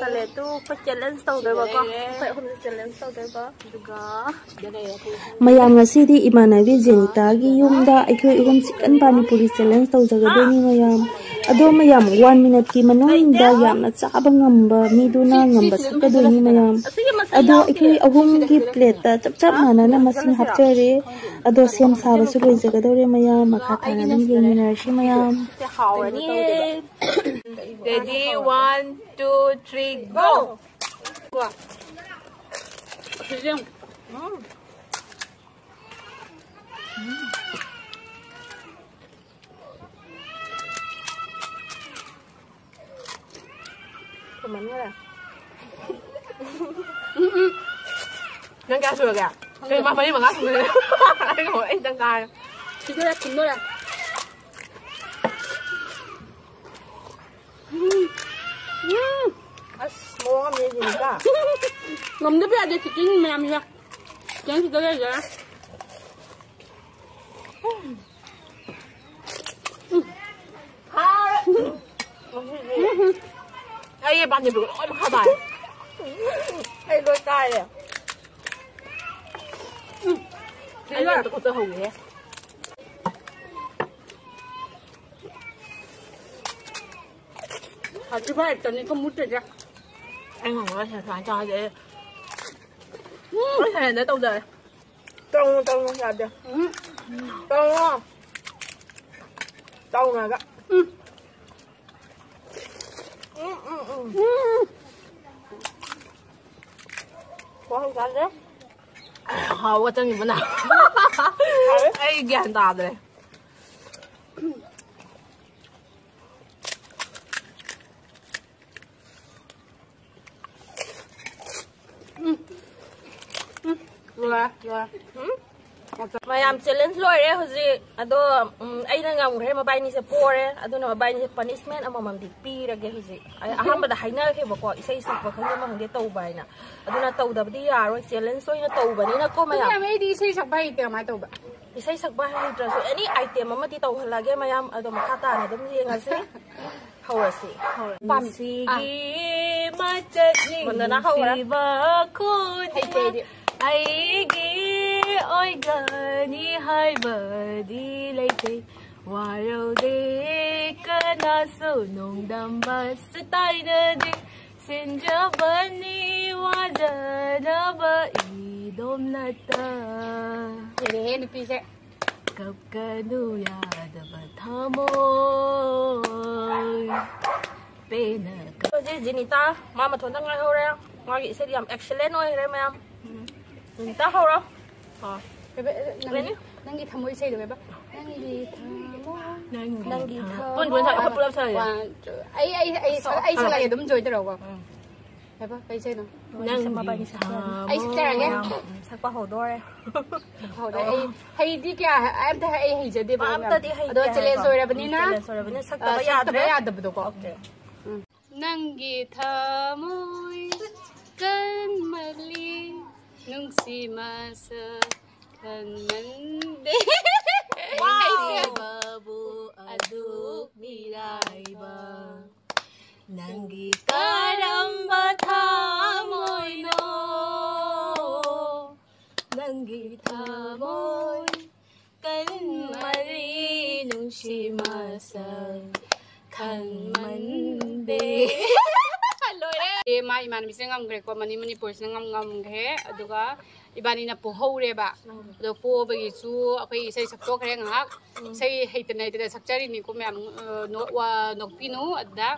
kale tu ko challenge tau doi ba ko ko hum challenge tau doi ba duga mayam ngasidi imanabi Jenita gi yumda aikhoi ihum chicken pani puri challenge tau jaga deni mayam ado mayam 1 minute ki manong da yamna chaba ngamba miduna ngamba sakka deni mayam ado aikhoi ahum gi plate ta chap chap mana na masing hapchare ado sem saba su loi jaga dore mayam makha thana dum yemina shi mayam ready 1 2 3 go qua mình nữa là nâng cao sườn kìa cái mà mấy mà ngắt người cái hồi anh tăng cài thì tôi đã chính tôi là ngon như gì cả ngầm nó biết thì chính mềm nha chính thì tôi đây rồi ai bạn nhìn được ôi mà khai bài hay đôi tay này anh nhìn tôi có tơ hồng nhé chứ phải tao nên không muốn chơi ra anh hồng nó sẽ phản cho vậy cái này để tao đời tao không làm được tao là cái quá không cắn đấy hầu quá chân gì bữa nào ấy ghiền tạt rồi rồi mayam challenge loi re hoji ado aina ngam re ma baini se pore ado na baini se punishment amamam dik pi rage hoji ahamba da haina ke bako isai sak ba khang ma hangde tau baina ado na tau da bdi yaro challenge soi na tau bani na ko mayam mayam di isai sak bai te mai tau ba isai sak ba ha dra so any item ama ti tau halage mayam ado makha ta na dum yenga se hawasi pam si gi ma chani mandana hawra ba khudi ai gi oi gani hai badi leite waro de kana so nong dam ba stai de de sinja bani wa jana ba idom nata thế ni pi se kap kanu ya da ba thamo pena ko je Jenita mama thon dang ngai ho re ngai se diam excellent oi re mam Jenita ho ro nangi thamoi sei được ba nangi pun thật không lâu thời ai sẽ lại đúng rồi đâu không thấy ba bây giờ nó ai sẽ ra cái sao qua hồ đôi hay đi kia em thấy hay giờ đi em thấy hay đó challenge rồi bên nè sắc tập bây giờ tập được không nangi thamoi kan mali nung si masa kanmande babu aduk miraiba nangi karamba thamoy no nangi thamoy kanmari nungsimasa kanmande mai man mi sengam gre ko mani Manipur sengam ngam ghe aduga ibani na po hore ba do po bagi chu akai sei sakto kre ngak sei heitane de sakchari ni ko mem no wa nokpi nu adda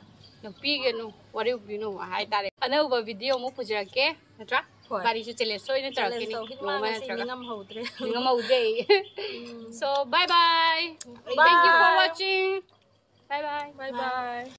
nokpi ge nu wari upi nu hai tare ana ba video mu pujra ke natra bari chu chele soi na tra ke ni ma tra ngam haude so bye bye thank you for watching bye bye